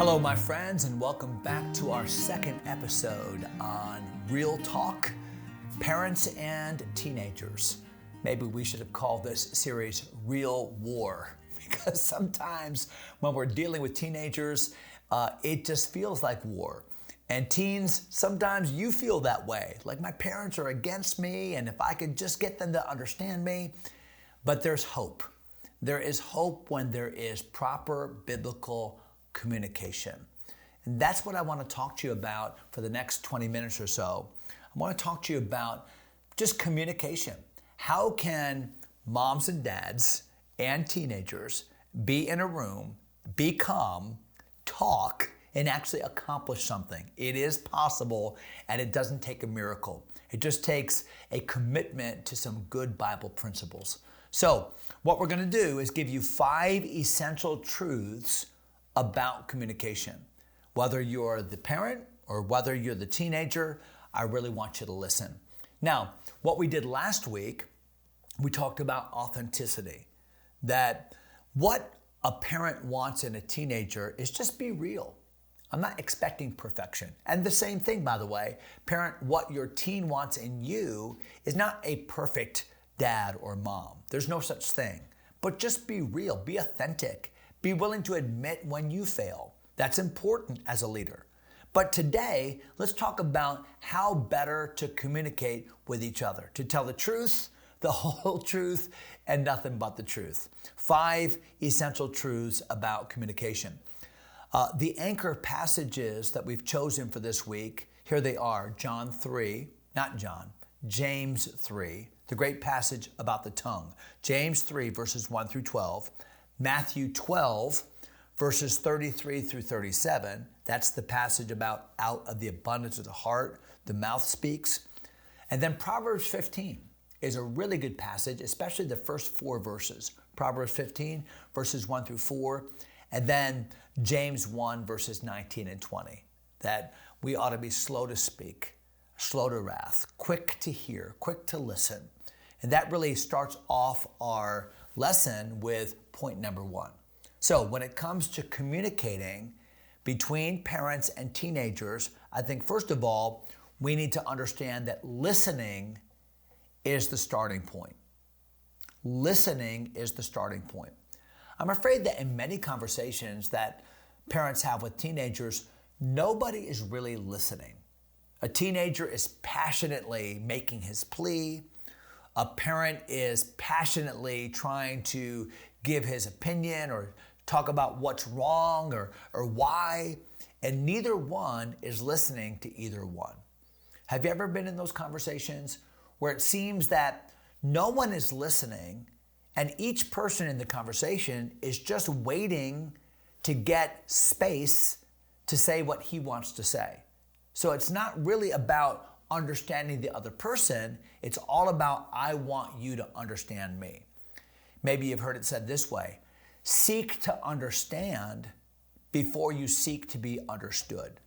Hello, my friends, and welcome back to our second episode on Real Talk, Parents and Teenagers. Maybe we should have called this series Real War, because sometimes when we're dealing with teenagers, it just feels like war. And teens, sometimes you feel that way, like my parents are against me, and if I could just get them to understand me. But there's hope. There is hope when there is proper biblical communication. And that's what I want to talk to you about for the next 20 minutes or so. I want to talk to you about just communication. How can moms and dads and teenagers be in a room, be calm, talk, and actually accomplish something? It is possible, and it doesn't take a miracle. It just takes a commitment to some good Bible principles. So what we're going to do is give you 5 essential truths about communication. Whether you're the parent or whether you're the teenager, I really want you to listen. Now, what we did last week, we talked about authenticity. That what a parent wants in a teenager is just be real. I'm not expecting perfection. And the same thing, by the way, parent, what your teen wants in you is not a perfect dad or mom. There's no such thing. But just be real, be authentic. Be willing to admit when you fail. That's important as a leader. But today, let's talk about how better to communicate with each other, to tell the truth, the whole truth, and nothing but the truth. 5 essential truths about communication. The anchor passages that we've chosen for this week, here they are, James 3, the great passage about the tongue. James 3, verses 1 through 12. Matthew 12, verses 33 through 37. That's the passage about out of the abundance of the heart, the mouth speaks. And then Proverbs 15 is a really good passage, especially the first 4 verses. Proverbs 15, verses 1 through 4. And then James 1, verses 19 and 20. That we ought to be slow to speak, slow to wrath, quick to hear, quick to listen. And that really starts off our lesson with point number 1. So when it comes to communicating between parents and teenagers, I think first of all, we need to understand that listening is the starting point. Listening is the starting point. I'm afraid that in many conversations that parents have with teenagers, nobody is really listening. A teenager is passionately making his plea. A parent is passionately trying to give his opinion or talk about what's wrong or why, and neither one is listening to either one. Have you ever been in those conversations where it seems that no one is listening and each person in the conversation is just waiting to get space to say what he wants to say? So it's not really about understanding the other person. It's all about, I want you to understand me. Maybe you've heard it said this way: seek to understand before you seek to be understood.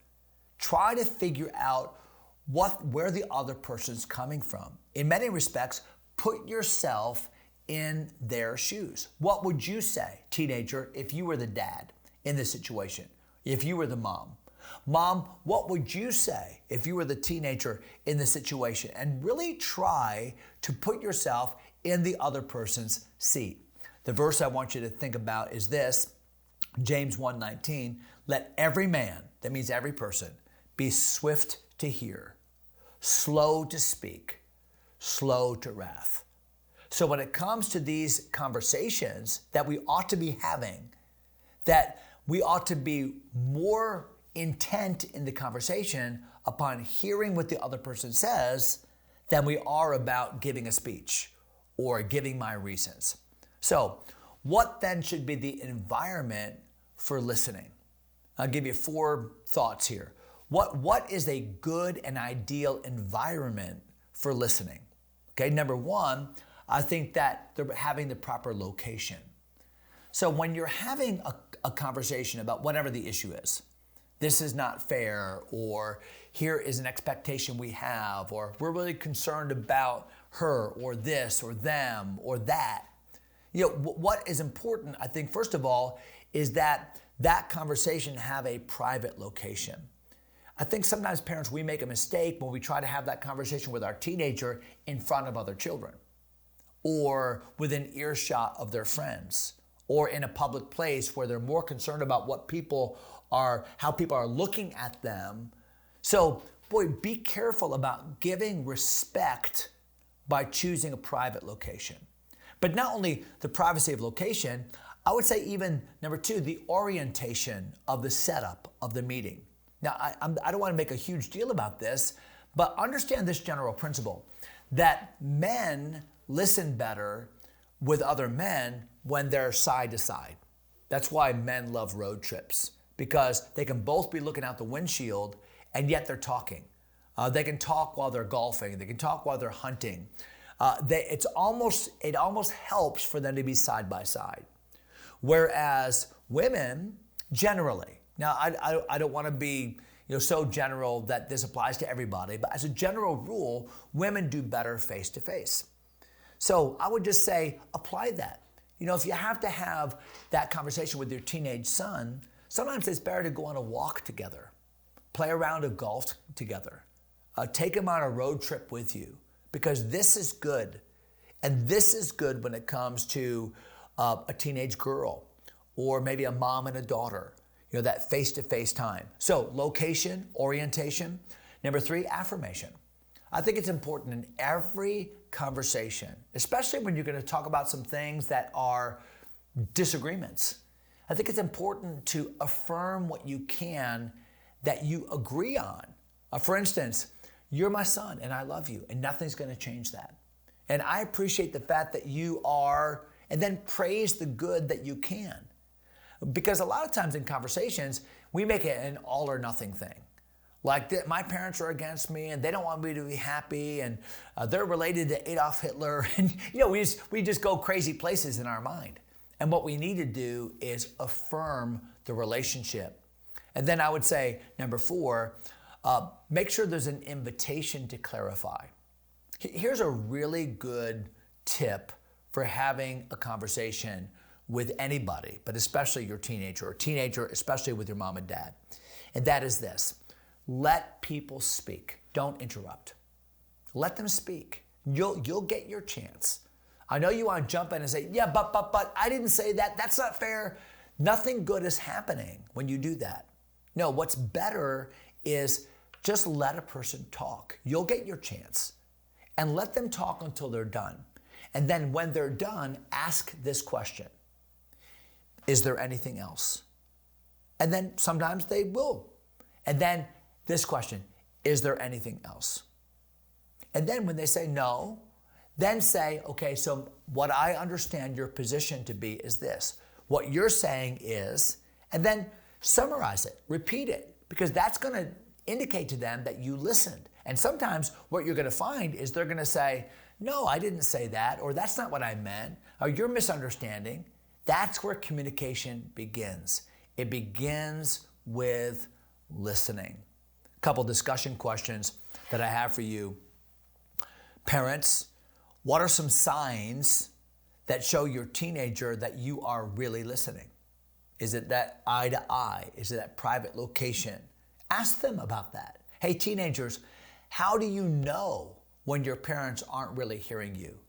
Try to figure out where the other person's coming from. In many respects, put yourself in their shoes. What would you say, teenager, if you were the dad in this situation? If you were the mom? Mom, what would you say if you were the teenager in the situation? And really try to put yourself in the other person's seat. The verse I want you to think about is this, James 1:19. Let every man, that means every person, be swift to hear, slow to speak, slow to wrath. So when it comes to these conversations that we ought to be having, that we ought to be more intent in the conversation upon hearing what the other person says than we are about giving a speech or giving my reasons. So what then should be the environment for listening? I'll give you 4 thoughts here. What is a good and ideal environment for listening? Okay, number 1, I think that they're having the proper location. So when you're having a conversation about whatever the issue is, this is not fair, or here is an expectation we have, or we're really concerned about her or this or them or that. You know, what is important, I think, first of all, is that that conversation have a private location. I think sometimes parents, we make a mistake when we try to have that conversation with our teenager in front of other children, or within earshot of their friends, or in a public place where they're more concerned about how people are looking at them. So, boy, be careful about giving respect by choosing a private location. But not only the privacy of location, I would say even number two, the orientation of the setup of the meeting. Now, I don't want to make a huge deal about this, but understand this general principle, that men listen better with other men when they're side to side. That's why men love road trips, because they can both be looking out the windshield and yet they're talking. They can talk while they're golfing. They can talk while they're hunting. It almost helps for them to be side by side. Whereas women, generally, now I don't want to be so general that this applies to everybody, but as a general rule, women do better face to face. So I would just say, apply that. If you have to have that conversation with your teenage son, sometimes it's better to go on a walk together, play a round of golf together, take him on a road trip with you, because this is good. And this is good when it comes to a teenage girl, or maybe a mom and a daughter, that face-to-face time. So location, orientation. Number three, affirmation. I think it's important in every conversation, especially when you're going to talk about some things that are disagreements. I think it's important to affirm what you can that you agree on. For instance, you're my son and I love you, and nothing's going to change that. And I appreciate the fact that you are, and then praise the good that you can. Because a lot of times in conversations, we make it an all or nothing thing. Like, my parents are against me and they don't want me to be happy, and they're related to Adolf Hitler. And we just go crazy places in our mind. And what we need to do is affirm the relationship. And then I would say, number four, make sure there's an invitation to clarify. Here's a really good tip for having a conversation with anybody, but especially your teenager, especially with your mom and dad. And that is this: let people speak. Don't interrupt. Let them speak. You'll get your chance. I know you want to jump in and say, yeah, but I didn't say that. That's not fair. Nothing good is happening when you do that. No, what's better is just let a person talk. You'll get your chance. And let them talk until they're done. And then when they're done, ask this question: is there anything else? And then sometimes they will. And then this question: is there anything else? And then when they say no, then say, okay, so what I understand your position to be is this. What you're saying is, and then summarize it, repeat it, because that's going to indicate to them that you listened. And sometimes what you're going to find is they're going to say, no, I didn't say that, or that's not what I meant, or you're misunderstanding. That's where communication begins. It begins with listening. A couple discussion questions that I have for you. Parents, what are some signs that show your teenager that you are really listening? Is it that eye to eye? Is it that private location? Ask them about that. Hey, teenagers, how do you know when your parents aren't really hearing you?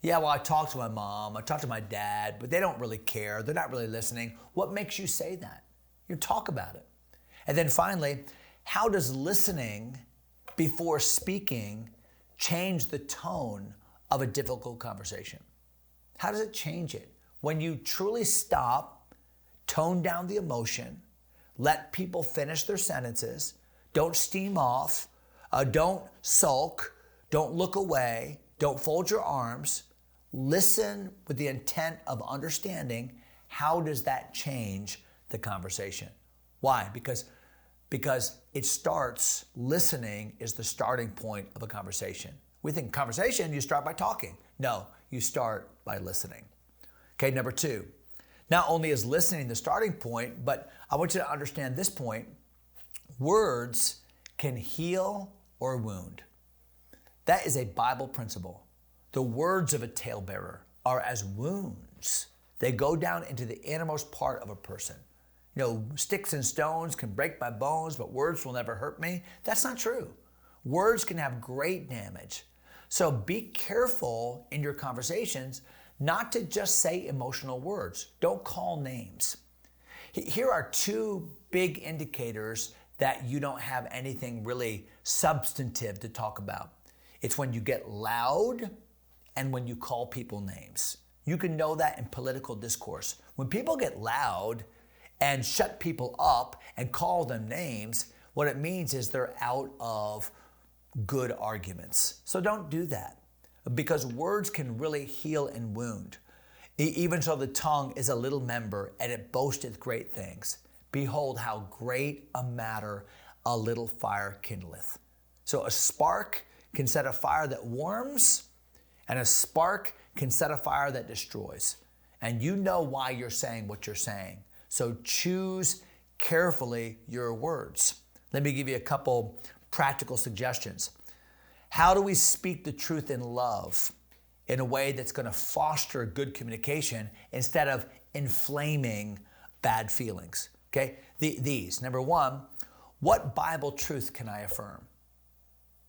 Yeah, well, I talked to my mom, I talked to my dad, but they don't really care. They're not really listening. What makes you say that? You talk about it. And then finally, how does listening before speaking change the tone of a difficult conversation? How does it change it? When you truly stop, tone down the emotion, let people finish their sentences, don't steam off, don't sulk, don't look away, don't fold your arms. Listen with the intent of understanding. How does that change the conversation? Why? Because it starts, listening is the starting point of a conversation. We think conversation, you start by talking. No, you start by listening. Okay, number two, not only is listening the starting point, but I want you to understand this point: words can heal or wound. That is a Bible principle. The words of a talebearer are as wounds. They go down into the innermost part of a person. Sticks and stones can break my bones, but words will never hurt me. That's not true. Words can have great damage. So be careful in your conversations not to just say emotional words. Don't call names. Here are two big indicators that you don't have anything really substantive to talk about. It's when you get loud and when you call people names. You can know that in political discourse. When people get loud and shut people up and call them names, what it means is they're out of good arguments. So don't do that, because words can really heal and wound. Even so, the tongue is a little member, and it boasteth great things. Behold, how great a matter a little fire kindleth. So a spark can set a fire that warms, and a spark can set a fire that destroys. And you know why you're saying what you're saying. So choose carefully your words. Let me give you a couple practical suggestions. How do we speak the truth in love in a way that's going to foster good communication instead of inflaming bad feelings? Okay, these. Number one, what Bible truth can I affirm?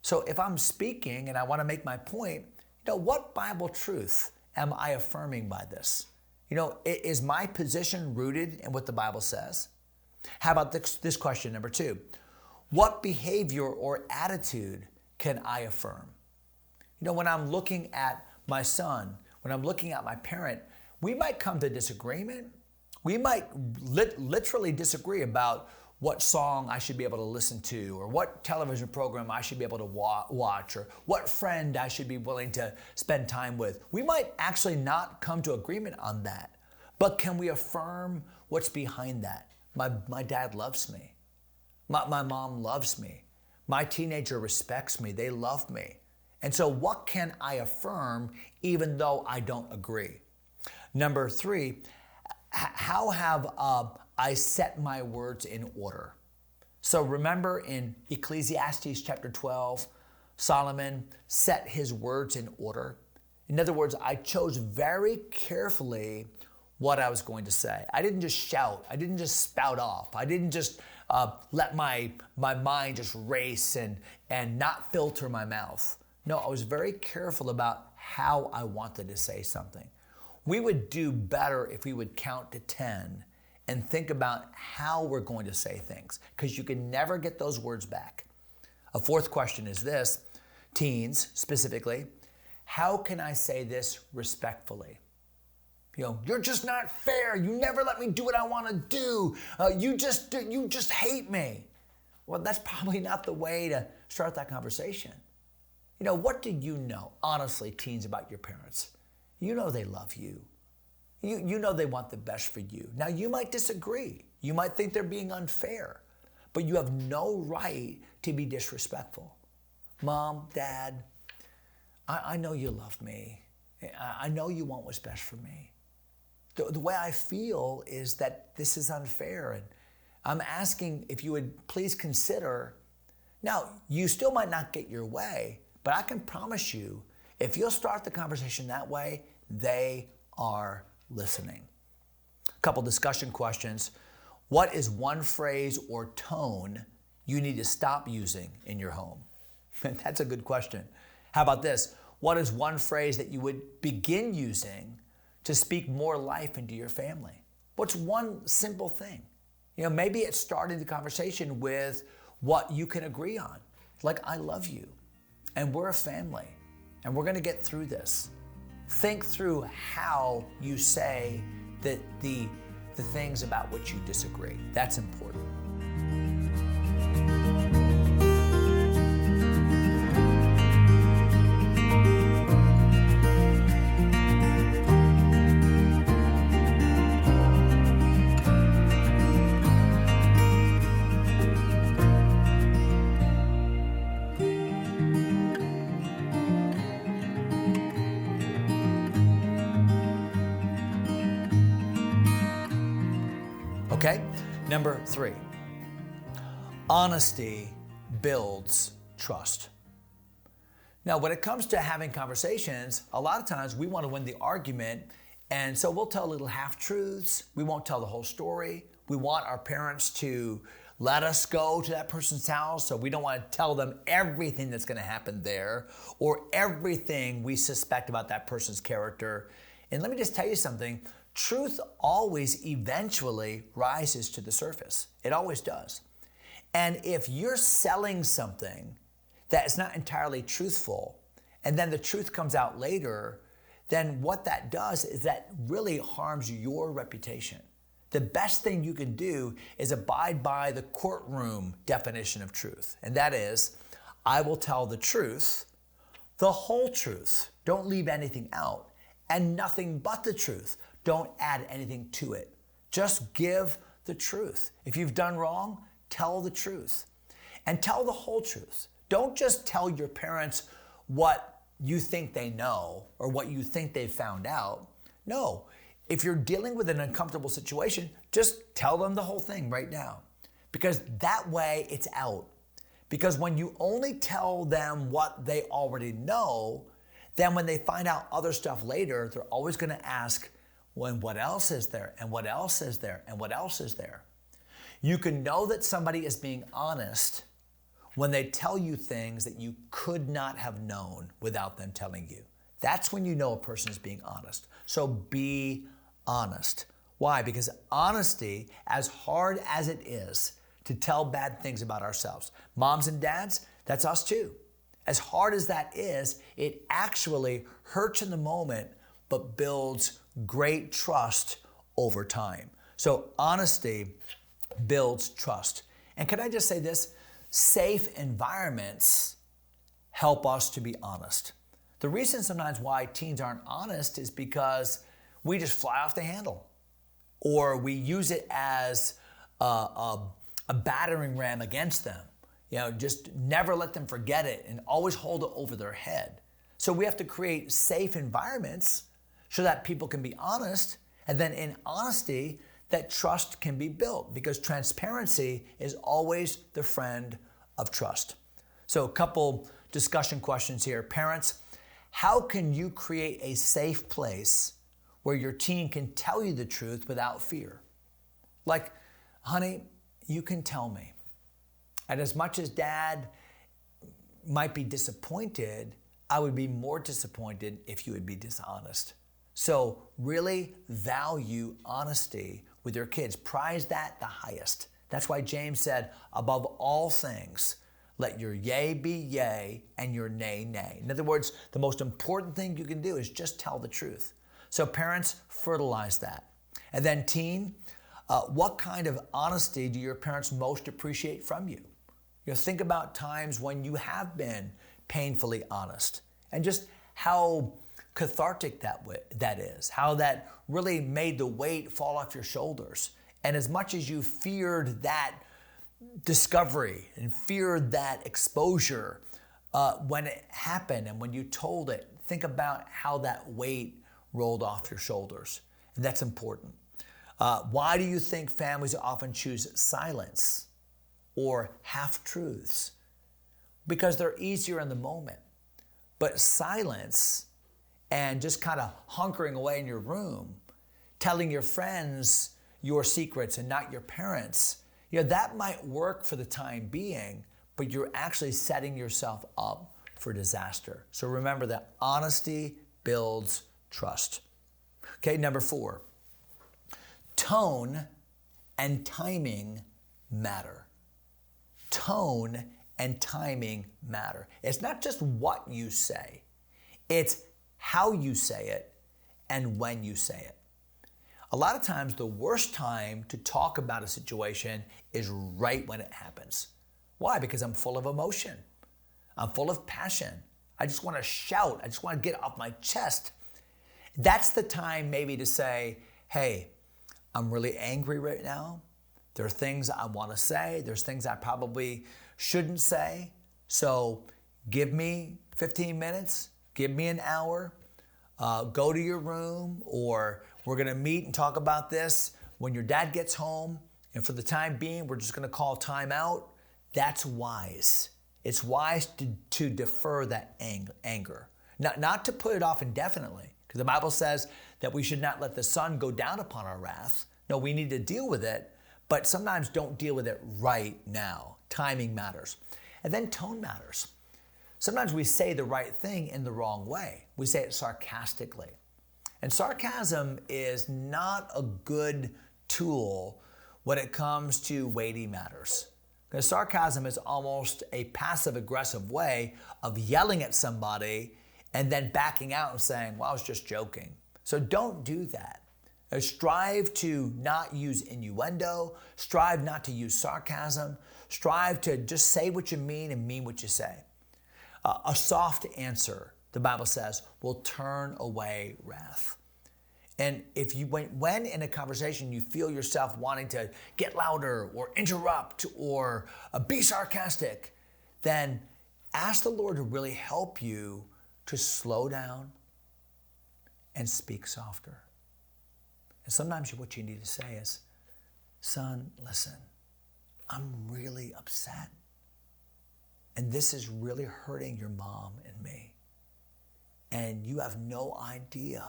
So if I'm speaking and I want to make my point, what Bible truth am I affirming by this? Is my position rooted in what the Bible says? How about this question, number two? What behavior or attitude can I affirm? When I'm looking at my son, when I'm looking at my parent, we might come to disagreement. We might literally disagree about what song I should be able to listen to, or what television program I should be able to watch, or what friend I should be willing to spend time with. We might actually not come to agreement on that, but can we affirm what's behind that? My dad loves me. My mom loves me. My teenager respects me. They love me. And so what can I affirm even though I don't agree? Number three, how have I set my words in order? So remember in Ecclesiastes chapter 12, Solomon set his words in order. In other words, I chose very carefully what I was going to say. I didn't just shout. I didn't just spout off. I didn't just let my mind just race and not filter my mouth. No, I was very careful about how I wanted to say something. We would do better if we would count to 10 and think about how we're going to say things, because you can never get those words back. A fourth question is this, teens specifically, how can I say this respectfully? You're just not fair. You never let me do what I want to do. You just hate me. Well, that's probably not the way to start that conversation. What do you know, honestly, teens, about your parents? You know they love you. You know they want the best for you. Now, you might disagree. You might think they're being unfair, but you have no right to be disrespectful. Mom, Dad, I know you love me. I know you want what's best for me. The way I feel is that this is unfair, and I'm asking if you would please consider. Now, you still might not get your way, but I can promise you, if you'll start the conversation that way, they are listening. A couple discussion questions. What is one phrase or tone you need to stop using in your home? That's a good question. How about this? What is one phrase that you would begin using to speak more life into your family? What's one simple thing? Maybe it's starting the conversation with what you can agree on. Like, I love you, and we're a family, and we're going to get through this. Think through how you say the things about which you disagree. That's important. Okay, number three, honesty builds trust. Now, when it comes to having conversations, a lot of times we want to win the argument, and so we'll tell little half-truths. We won't tell the whole story. We want our parents to let us go to that person's house, so we don't want to tell them everything that's going to happen there or everything we suspect about that person's character. And let me just tell you something. Truth always eventually rises to the surface. It always does. And if you're selling something that is not entirely truthful, and then the truth comes out later, then what that does is that really harms your reputation. The best thing you can do is abide by the courtroom definition of truth. And that is, I will tell the truth, the whole truth. Don't leave anything out, and nothing but the truth. Don't add anything to it. Just give the truth. If you've done wrong, tell the truth. And tell the whole truth. Don't just tell your parents what you think they know or what you think they've found out. No. If you're dealing with an uncomfortable situation, just tell them the whole thing right now. Because that way it's out. Because when you only tell them what they already know, then when they find out other stuff later, they're always going to ask, well, what else is there? And what else is there? And what else is there? You can know that somebody is being honest when they tell you things that you could not have known without them telling you. That's when you know a person is being honest. So be honest. Why? Because honesty, as hard as it is to tell bad things about ourselves, moms and dads, that's us too. As hard as that is, it actually hurts in the moment, but builds great trust over time. So honesty builds trust. And can I just say this? Safe environments help us to be honest. The reason sometimes why teens aren't honest is because we just fly off the handle, or we use it as a battering ram against them. Just never let them forget it and always hold it over their head. So we have to create safe environments so that people can be honest, and then in honesty, that trust can be built, because transparency is always the friend of trust. So a couple discussion questions here. Parents, how can you create a safe place where your teen can tell you the truth without fear? Like, honey, you can tell me. And as much as dad might be disappointed, I would be more disappointed if you would be dishonest. So really value honesty with your kids. Prize that the highest. That's why James said, above all things, let your yea be yea and your nay, nay. In other words, the most important thing you can do is just tell the truth. So parents, fertilize that. And then teen, what kind of honesty do your parents most appreciate from you? Think about times when you have been painfully honest, and just how cathartic that is, how that really made the weight fall off your shoulders. And as much as you feared that discovery and feared that exposure, when it happened and when you told it, think about how that weight rolled off your shoulders. And that's important. Why do you think families often choose silence or half-truths? Because they're easier in the moment. But silence and just kind of hunkering away in your room, telling your friends your secrets and not your parents, that might work for the time being, but you're actually setting yourself up for disaster. So remember that honesty builds trust. Okay, number 4, tone and timing matter. Tone and timing matter. It's not just what you say, it's how you say it and when you say it. A lot of times the worst time to talk about a situation is right when it happens. Why? Because I'm full of emotion. I'm full of passion. I just want to shout. I just want to get off my chest. That's the time maybe to say, hey, I'm really angry right now. There are things I want to say. There's things I probably shouldn't say. So give me 15 minutes. Give me an hour. Go to your room, or we're going to meet and talk about this when your dad gets home. And for the time being, we're just going to call time out. That's wise. It's wise to defer that anger. Not to put it off indefinitely, because the Bible says that we should not let the sun go down upon our wrath. No, we need to deal with it, but sometimes don't deal with it right now. Timing matters. And then tone matters. Sometimes we say the right thing in the wrong way. We say it sarcastically. And sarcasm is not a good tool when it comes to weighty matters. Because sarcasm is almost a passive-aggressive way of yelling at somebody and then backing out and saying, well, I was just joking. So don't do that. Strive to not use innuendo. Strive not to use sarcasm. Strive to just say what you mean and mean what you say. A soft answer, the Bible says, will turn away wrath. And if you when in a conversation you feel yourself wanting to get louder or interrupt or be sarcastic, then ask the Lord to really help you to slow down and speak softer. And sometimes what you need to say is, son, listen, I'm really upset. And this is really hurting your mom and me. And you have no idea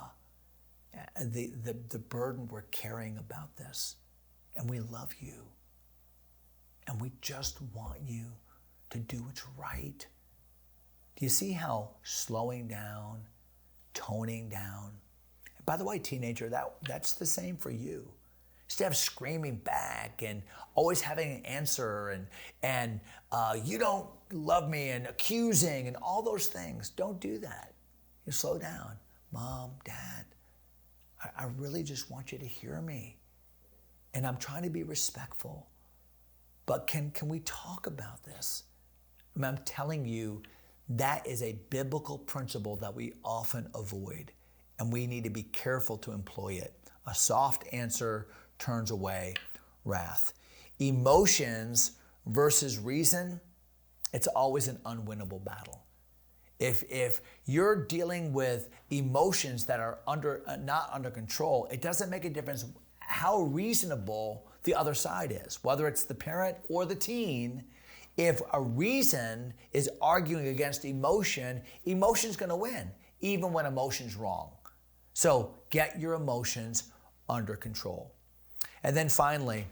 the burden we're carrying about this. And we love you. And we just want you to do what's right. Do you see how slowing down, toning down, and by the way, teenager, that's the same for you. Instead of screaming back and always having an answer and you don't love me and accusing and all those things, don't do that. You slow down. Mom, Dad, I really just want you to hear me. And I'm trying to be respectful. But can we talk about this? I mean, I'm telling you, that is a biblical principle that we often avoid. And we need to be careful to employ it. A soft answer turns away wrath. Emotions versus reason, it's always an unwinnable battle. If you're dealing with emotions that are not under control, it doesn't make a difference how reasonable the other side is, whether it's the parent or the teen. If a reason is arguing against emotion, emotion's going to win, even when emotion's wrong. So get your emotions under control. And then finally,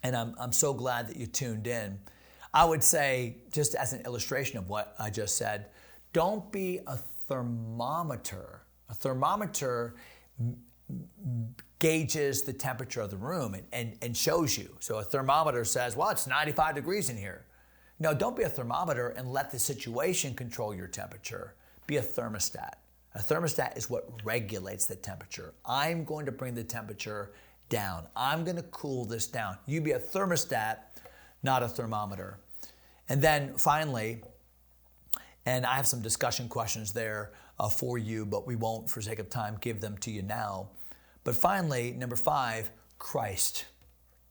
and I'm so glad that you tuned in, I would say, just as an illustration of what I just said, don't be a thermometer. A thermometer gauges the temperature of the room and shows you. So a thermometer says, well, it's 95 degrees in here. No, don't be a thermometer and let the situation control your temperature. Be a thermostat. A thermostat is what regulates the temperature. I'm going to bring the temperature down. I'm going to cool this down. You be a thermostat, not a thermometer. And then finally, and I have some discussion questions there for you, but we won't, for sake of time, give them to you now. But finally, number 5, Christ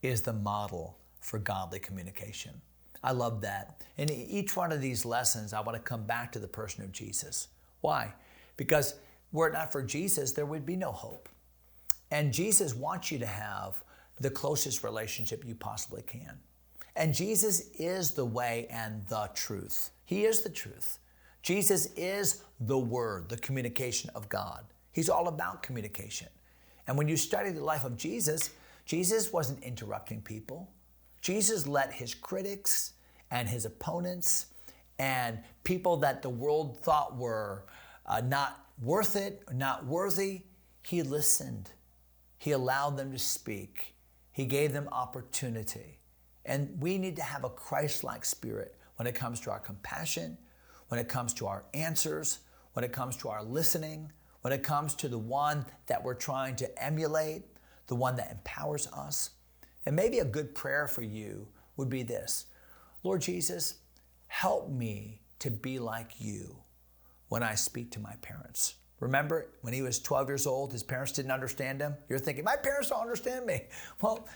is the model for godly communication. I love that. In each one of these lessons, I want to come back to the person of Jesus. Why? Because were it not for Jesus, there would be no hope. And Jesus wants you to have the closest relationship you possibly can. And Jesus is the way and the truth. He is the truth. Jesus is the Word, the communication of God. He's all about communication. And when you study the life of Jesus, Jesus wasn't interrupting people. Jesus let his critics and his opponents and people that the world thought were not worth it, not worthy, he listened. He allowed them to speak. He gave them opportunity. And we need to have a Christ-like spirit when it comes to our compassion, when it comes to our answers, when it comes to our listening, when it comes to the one that we're trying to emulate, the one that empowers us. And maybe a good prayer for you would be this: Lord Jesus, help me to be like you when I speak to my parents. Remember, when he was 12 years old, his parents didn't understand him. You're thinking, my parents don't understand me. Well,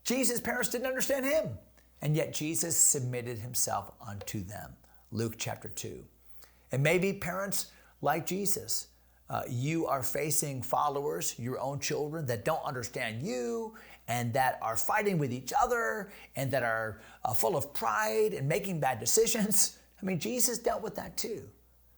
Jesus' parents didn't understand him. And yet Jesus submitted himself unto them. Luke chapter 2. And maybe parents like Jesus, you are facing followers, your own children, that don't understand you and that are fighting with each other and that are full of pride and making bad decisions. I mean, Jesus dealt with that too.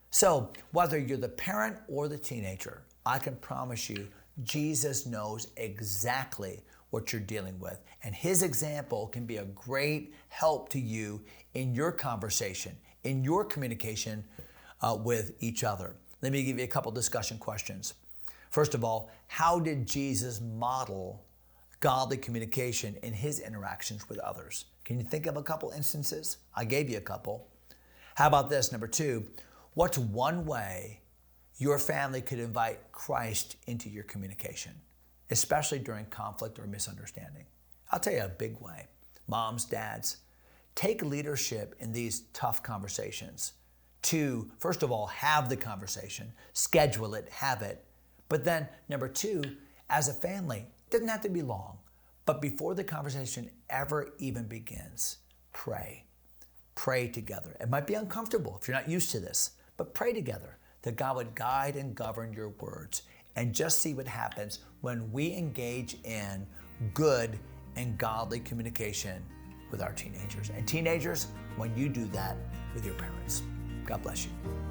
So whether you're the parent or the teenager, I can promise you, Jesus knows exactly what you're dealing with. And his example can be a great help to you in your conversation, in your communication with each other. Let me give you a couple discussion questions. First of all, how did Jesus model godly communication in his interactions with others? Can you think of a couple instances? I gave you a couple. How about this? Number two, what's one way your family could invite Christ into your communication, especially during conflict or misunderstanding? I'll tell you a big way. Moms, dads, take leadership in these tough conversations to, first of all, have the conversation, schedule it, have it. But then, number two, as a family, it doesn't have to be long, but before the conversation ever even begins, pray. Pray together. It might be uncomfortable if you're not used to this, but pray together that God would guide and govern your words, and just see what happens when we engage in good and godly communication with our teenagers. And teenagers, when you do that with your parents. God bless you.